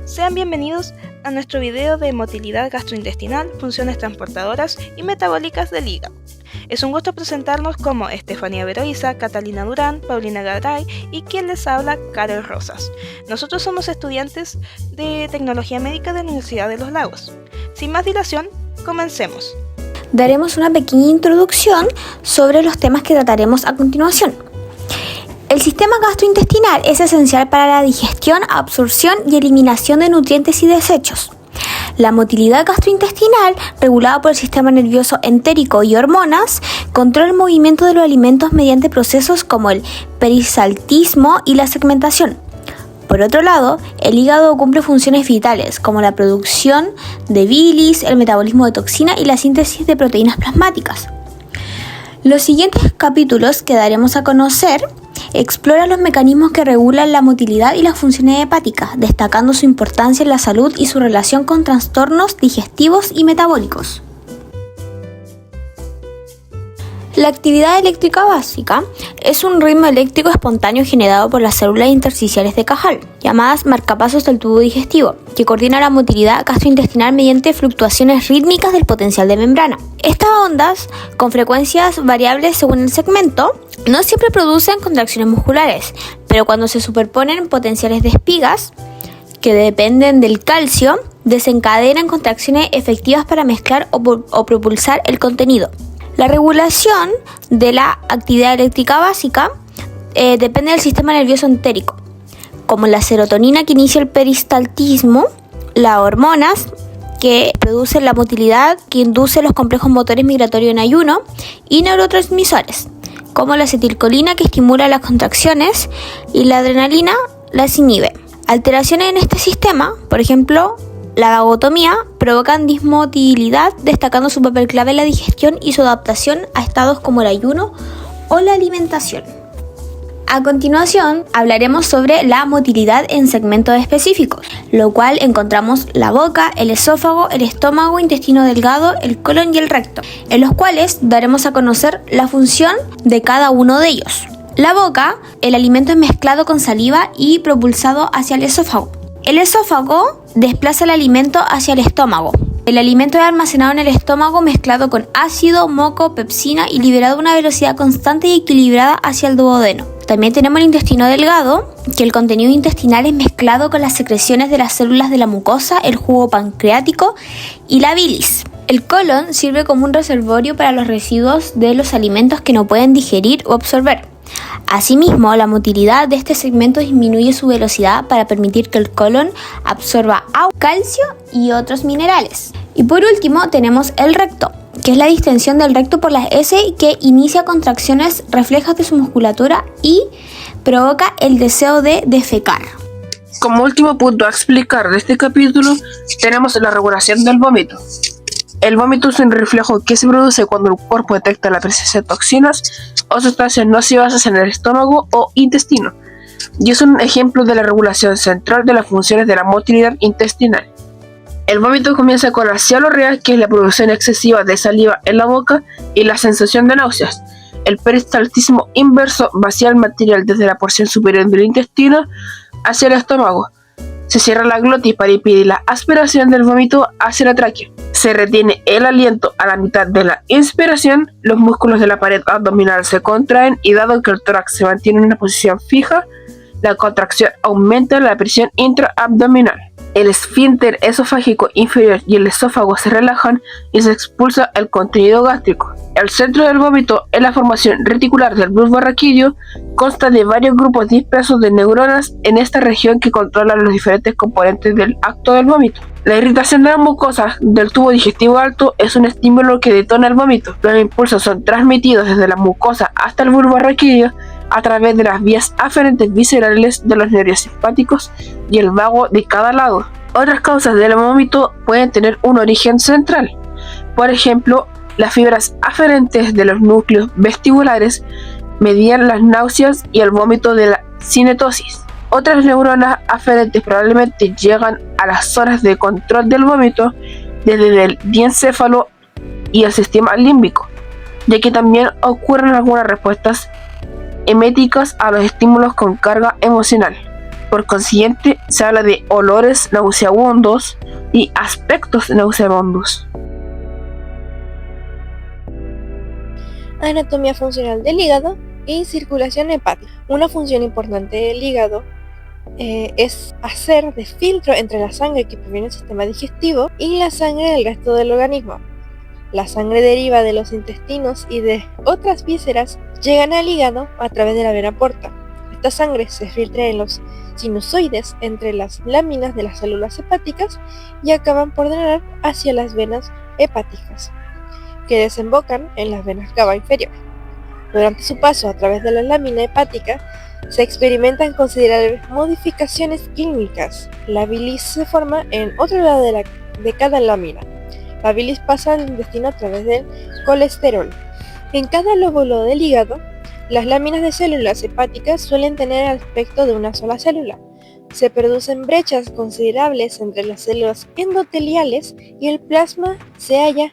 Sean bienvenidos a nuestro video de motilidad gastrointestinal, funciones transportadoras y metabólicas del hígado. Es un gusto presentarnos como Estefanía Veroiza, Catalina Durán, Paulina Garay y quien les habla, Carol Rosas. Nosotros somos estudiantes de Tecnología Médica de la Universidad de Los Lagos. Sin más dilación, comencemos. Daremos una pequeña introducción sobre los temas que trataremos a continuación. El sistema gastrointestinal es esencial para la digestión, absorción y eliminación de nutrientes y desechos. La motilidad gastrointestinal, regulada por el sistema nervioso entérico y hormonas, controla el movimiento de los alimentos mediante procesos como el peristaltismo y la segmentación. Por otro lado, el hígado cumple funciones vitales como la producción de bilis, el metabolismo de toxina y la síntesis de proteínas plasmáticas. Los siguientes capítulos que daremos a conocer exploran los mecanismos que regulan la motilidad y las funciones hepáticas, destacando su importancia en la salud y su relación con trastornos digestivos y metabólicos. La actividad eléctrica básica es un ritmo eléctrico espontáneo generado por las células intersticiales de Cajal, llamadas marcapasos del tubo digestivo, que coordina la motilidad gastrointestinal mediante fluctuaciones rítmicas del potencial de membrana. Estas ondas, con frecuencias variables según el segmento, no siempre producen contracciones musculares, pero cuando se superponen potenciales de espigas, que dependen del calcio, desencadenan contracciones efectivas para mezclar o propulsar el contenido. La regulación de la actividad eléctrica básica depende del sistema nervioso entérico, como la serotonina que inicia el peristaltismo, las hormonas que producen la motilidad que induce los complejos motores migratorios en ayuno y neurotransmisores, como la acetilcolina que estimula las contracciones y la adrenalina las inhibe. Alteraciones en este sistema, por ejemplo, la vagotomía, provocan dismotilidad, destacando su papel clave en la digestión y su adaptación a estados como el ayuno o la alimentación. A continuación, hablaremos sobre la motilidad en segmentos específicos, lo cual encontramos la boca, el esófago, el estómago, intestino delgado, el colon y el recto, en los cuales daremos a conocer la función de cada uno de ellos. La boca, el alimento es mezclado con saliva y propulsado hacia el esófago. El esófago desplaza el alimento hacia el estómago. El alimento es almacenado en el estómago mezclado con ácido, moco, pepsina y liberado a una velocidad constante y equilibrada hacia el duodeno. También tenemos el intestino delgado, que el contenido intestinal es mezclado con las secreciones de las células de la mucosa, el jugo pancreático y la bilis. El colon sirve como un reservorio para los residuos de los alimentos que no pueden digerir o absorber. Asimismo, la motilidad de este segmento disminuye su velocidad para permitir que el colon absorba agua, calcio y otros minerales. Y por último tenemos el recto, que es la distensión del recto por las heces que inicia contracciones reflejas de su musculatura y provoca el deseo de defecar. Como último punto a explicar de este capítulo, tenemos la regulación del vómito. El vómito es un reflejo que se produce cuando el cuerpo detecta la presencia de toxinas o sustancias nocivas en el estómago o intestino, y es un ejemplo de la regulación central de las funciones de la motilidad intestinal. El vómito comienza con la cialorrea, que es la producción excesiva de saliva en la boca y la sensación de náuseas. El peristaltismo inverso vacía el material desde la porción superior del intestino hacia el estómago. Se cierra la glotis para impedir la aspiración del vómito hacia la tráquea. Se retiene el aliento a la mitad de la inspiración, los músculos de la pared abdominal se contraen y dado que el tórax se mantiene en una posición fija, la contracción aumenta la presión intraabdominal. El esfínter esofágico inferior y el esófago se relajan y se expulsa el contenido gástrico. El centro del vómito es la formación reticular del bulbo raquídeo, consta de varios grupos dispersos de neuronas en esta región que controlan los diferentes componentes del acto del vómito. La irritación de las mucosas del tubo digestivo alto es un estímulo que detona el vómito. Los impulsos son transmitidos desde la mucosa hasta el bulbo raquídeo a través de las vías aferentes viscerales de los nervios simpáticos y el vago de cada lado. Otras causas del vómito pueden tener un origen central. Por ejemplo, las fibras aferentes de los núcleos vestibulares median las náuseas y el vómito de la cinetosis. Otras neuronas aferentes probablemente llegan a las zonas de control del vómito desde el diencéfalo y el sistema límbico, ya que también ocurren algunas respuestas eméticas a los estímulos con carga emocional. Por consiguiente, se habla de olores nauseabundos y aspectos nauseabundos. Anatomía funcional del hígado y circulación hepática. Una función importante del hígado es hacer de filtro entre la sangre que proviene del sistema digestivo y la sangre del resto del organismo. La sangre deriva de los intestinos y de otras vísceras, llegan al hígado a través de la vena porta. Esta sangre se filtra en los sinusoides entre las láminas de las células hepáticas y acaban por drenar hacia las venas hepáticas, que desembocan en las venas cava inferior. Durante su paso a través de la lámina hepática, se experimentan considerables modificaciones clínicas. La bilis se forma en otro lado de cada lámina. La bilis pasa al intestino a través del colesterol. En cada lóbulo del hígado, las láminas de células hepáticas suelen tener el aspecto de una sola célula. Se producen brechas considerables entre las células endoteliales y el plasma se halla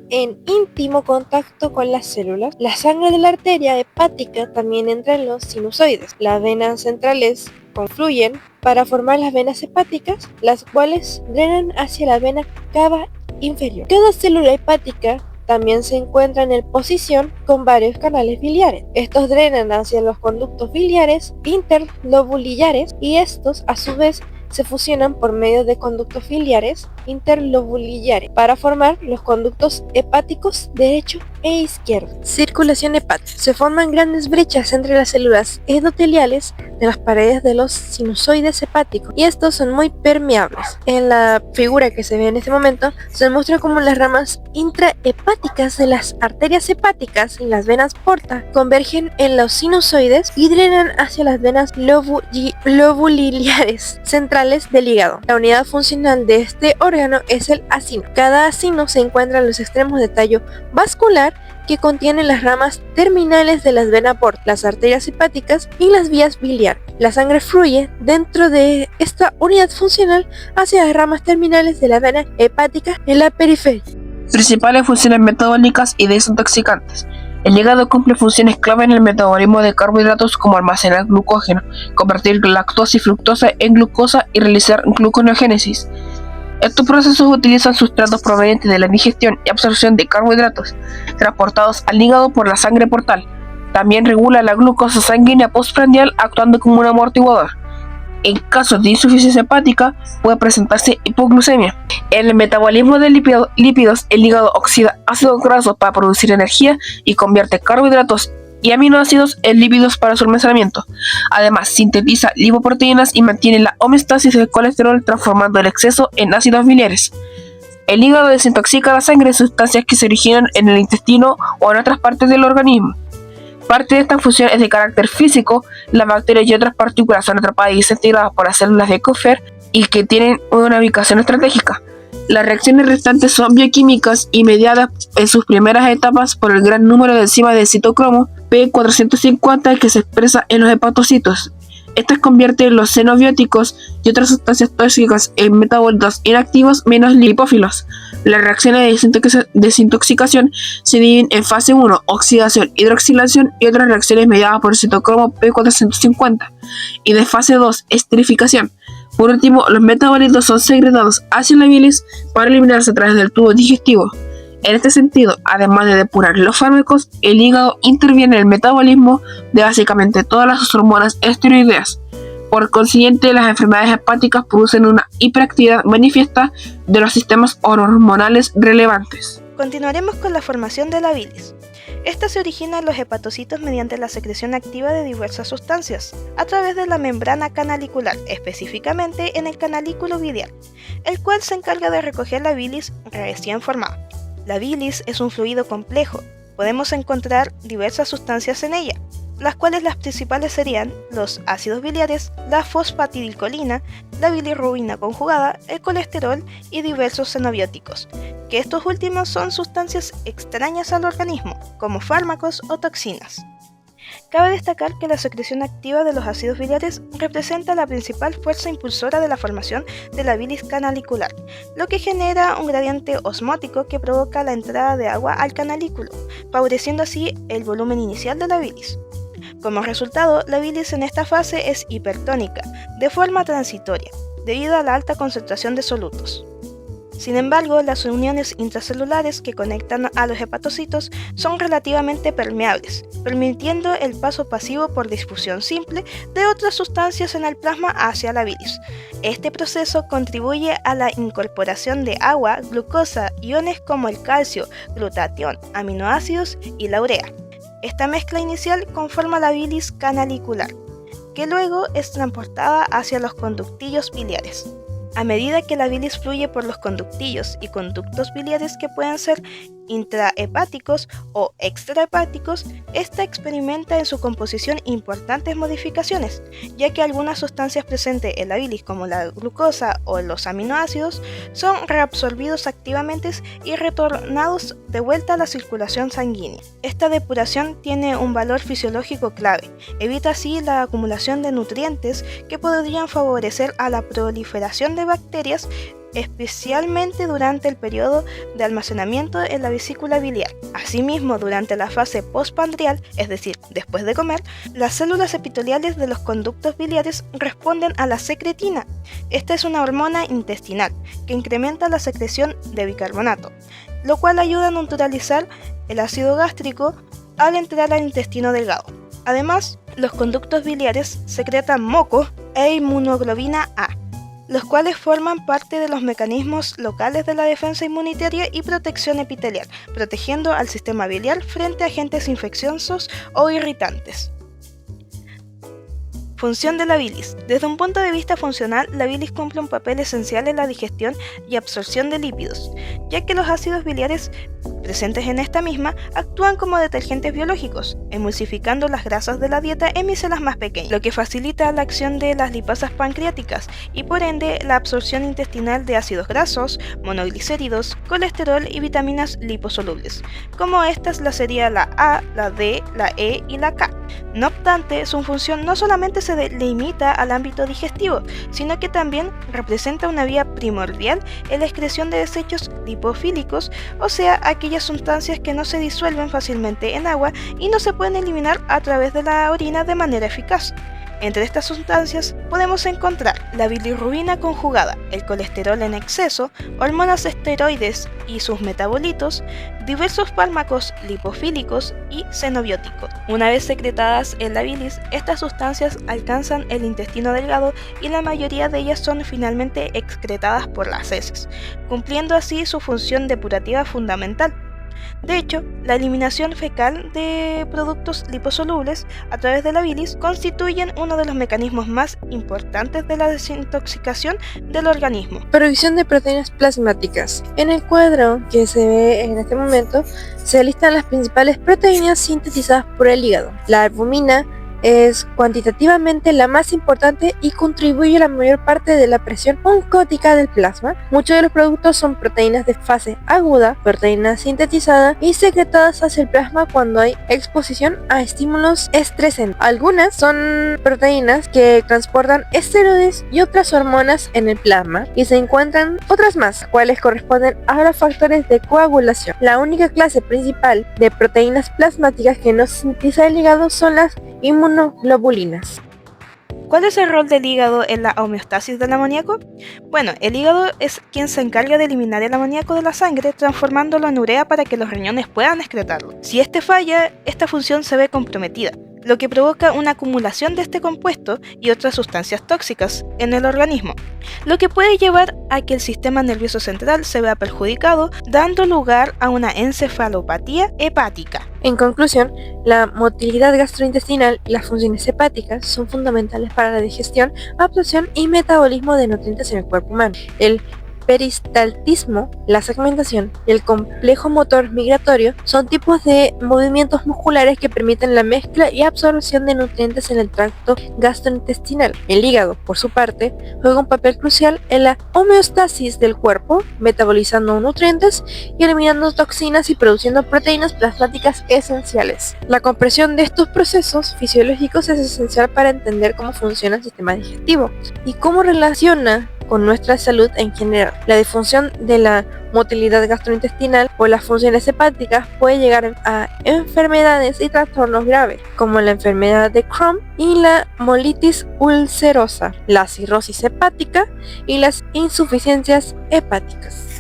en íntimo contacto con las células. La sangre de la arteria hepática también entra en los sinusoides. Las venas centrales confluyen para formar las venas hepáticas, las cuales drenan hacia la vena cava inferior. Cada célula hepática también se encuentra en posición con varios canales biliares. Estos drenan hacia los conductos biliares interlobulillares y estos a su vez se fusionan por medio de conductos biliares interlobulillares para formar los conductos hepáticos derecho e izquierdo. Circulación hepática. Se forman grandes brechas entre las células endoteliales de las paredes de los sinusoides hepáticos y estos son muy permeables. En la figura que se ve en este momento se muestra cómo las ramas intrahepáticas de las arterias hepáticas y las venas porta convergen en los sinusoides y drenan hacia las venas lobuliliares centrales del hígado. La unidad funcional de este órgano es el acino. Cada acino se encuentra en los extremos de tallo vascular que contienen las ramas terminales de las venas porta, las arterias hepáticas y las vías biliares. La sangre fluye dentro de esta unidad funcional hacia las ramas terminales de la vena hepática en la periferia. Principales funciones metabólicas y desintoxicantes. El hígado cumple funciones clave en el metabolismo de carbohidratos como almacenar glucógeno, convertir lactosa y fructosa en glucosa y realizar gluconeogénesis. Estos procesos utilizan sustratos provenientes de la digestión y absorción de carbohidratos, transportados al hígado por la sangre portal. También regula la glucosa sanguínea postprandial actuando como un amortiguador. En casos de insuficiencia hepática puede presentarse hipoglucemia. En el metabolismo de lípidos, el hígado oxida ácidos grasos para producir energía y convierte carbohidratos y aminoácidos en lípidos para su almacenamiento. Además, sintetiza lipoproteínas y mantiene la homeostasis del colesterol transformando el exceso en ácidos biliares. El hígado desintoxica la sangre de sustancias que se originan en el intestino o en otras partes del organismo. Parte de esta función es de carácter físico. Las bacterias y otras partículas son atrapadas y desintegradas por las células de Kupffer y que tienen una ubicación estratégica. Las reacciones restantes son bioquímicas y mediadas en sus primeras etapas por el gran número de enzimas de citocromo P450 que se expresa en los hepatocitos. Estas convierten los xenobióticos y otras sustancias tóxicas en metabolitos inactivos menos lipófilos. Las reacciones de desintoxicación se dividen en fase 1, oxidación, hidroxilación y otras reacciones mediadas por el citocromo P450 y de fase 2, esterificación. Por último, los metabolitos son secretados hacia la bilis para eliminarse a través del tubo digestivo. En este sentido, además de depurar los fármacos, el hígado interviene en el metabolismo de básicamente todas las hormonas esteroideas. Por consiguiente, las enfermedades hepáticas producen una hiperactividad manifiesta de los sistemas hormonales relevantes. Continuaremos con la formación de la bilis. Esta se origina en los hepatocitos mediante la secreción activa de diversas sustancias, a través de la membrana canalicular, específicamente en el canalículo biliar, el cual se encarga de recoger la bilis recién formada. La bilis es un fluido complejo, podemos encontrar diversas sustancias en ella, las cuales las principales serían los ácidos biliares, la fosfatidilcolina, la bilirrubina conjugada, el colesterol y diversos xenobióticos, que estos últimos son sustancias extrañas al organismo, como fármacos o toxinas. Cabe destacar que la secreción activa de los ácidos biliares representa la principal fuerza impulsora de la formación de la bilis canalicular, lo que genera un gradiente osmótico que provoca la entrada de agua al canalículo, favoreciendo así el volumen inicial de la bilis. Como resultado, la bilis en esta fase es hipertónica, de forma transitoria, debido a la alta concentración de solutos. Sin embargo, las uniones intracelulares que conectan a los hepatocitos son relativamente permeables, permitiendo el paso pasivo por difusión simple de otras sustancias en el plasma hacia la bilis. Este proceso contribuye a la incorporación de agua, glucosa, iones como el calcio, glutatión, aminoácidos y la urea. Esta mezcla inicial conforma la bilis canalicular, que luego es transportada hacia los conductillos biliares. A medida que la bilis fluye por los conductillos y conductos biliares que pueden ser intrahepáticos o extrahepáticos, esta experimenta en su composición importantes modificaciones, ya que algunas sustancias presentes en la bilis como la glucosa o los aminoácidos son reabsorbidos activamente y retornados de vuelta a la circulación sanguínea. Esta depuración tiene un valor fisiológico clave, evita así la acumulación de nutrientes que podrían favorecer a la proliferación de bacterias, especialmente durante el periodo de almacenamiento en la vesícula biliar. Asimismo, durante la fase postprandial, es decir, después de comer, las células epiteliales de los conductos biliares responden a la secretina. Esta es una hormona intestinal que incrementa la secreción de bicarbonato, lo cual ayuda a neutralizar el ácido gástrico al entrar al intestino delgado. Además, los conductos biliares secretan moco e inmunoglobina A, los cuales forman parte de los mecanismos locales de la defensa inmunitaria y protección epitelial, protegiendo al sistema biliar frente a agentes infecciosos o irritantes. Función de la bilis. Desde un punto de vista funcional, la bilis cumple un papel esencial en la digestión y absorción de lípidos, ya que los ácidos biliares presentes en esta misma actúan como detergentes biológicos, emulsificando las grasas de la dieta en micelas más pequeñas, lo que facilita la acción de las lipasas pancreáticas y por ende la absorción intestinal de ácidos grasos, monoglicéridos, colesterol y vitaminas liposolubles, como estas la sería la A, la D, la E y la K. No obstante, su función no solamente se limita al ámbito digestivo, sino que también representa una vía primordial en la excreción de desechos lipofílicos, o sea, aquellas sustancias que no se disuelven fácilmente en agua y no se pueden eliminar a través de la orina de manera eficaz. Entre estas sustancias podemos encontrar la bilirrubina conjugada, el colesterol en exceso, hormonas esteroides y sus metabolitos, diversos fármacos lipofílicos y xenobióticos. Una vez secretadas en la bilis, estas sustancias alcanzan el intestino delgado y la mayoría de ellas son finalmente excretadas por las heces, cumpliendo así su función depurativa fundamental. De hecho, la eliminación fecal de productos liposolubles a través de la bilis constituyen uno de los mecanismos más importantes de la desintoxicación del organismo. Provisión de proteínas plasmáticas. En el cuadro que se ve en este momento se listan las principales proteínas sintetizadas por el hígado. La albumina es cuantitativamente la más importante y contribuye a la mayor parte de la presión oncótica del plasma. Muchos de los productos son proteínas de fase aguda, proteínas sintetizadas y secretadas hacia el plasma cuando hay exposición a estímulos estresantes. Algunas son proteínas que transportan esteroides y otras hormonas en el plasma, y se encuentran otras más, cuales corresponden a los factores de coagulación. La única clase principal de proteínas plasmáticas que no sintetiza el hígado son las inmunoglobulinas. ¿Cuál es el rol del hígado en la homeostasis del amoníaco? Bueno, el hígado es quien se encarga de eliminar el amoníaco de la sangre, transformándolo en urea para que los riñones puedan excretarlo. Si este falla, esta función se ve comprometida, lo que provoca una acumulación de este compuesto y otras sustancias tóxicas en el organismo, lo que puede llevar a que el sistema nervioso central se vea perjudicado, dando lugar a una encefalopatía hepática. En conclusión, la motilidad gastrointestinal y las funciones hepáticas son fundamentales para la digestión, absorción y metabolismo de nutrientes en el cuerpo humano. El peristaltismo, la segmentación y el complejo motor migratorio son tipos de movimientos musculares que permiten la mezcla y absorción de nutrientes en el tracto gastrointestinal. El hígado, por su parte, juega un papel crucial en la homeostasis del cuerpo, metabolizando nutrientes y eliminando toxinas y produciendo proteínas plasmáticas esenciales. La comprensión de estos procesos fisiológicos es esencial para entender cómo funciona el sistema digestivo y cómo relaciona con nuestra salud en general. La disfunción de la motilidad gastrointestinal o las funciones hepáticas puede llegar a enfermedades y trastornos graves, como la enfermedad de Crohn y la colitis ulcerosa, la cirrosis hepática y las insuficiencias hepáticas.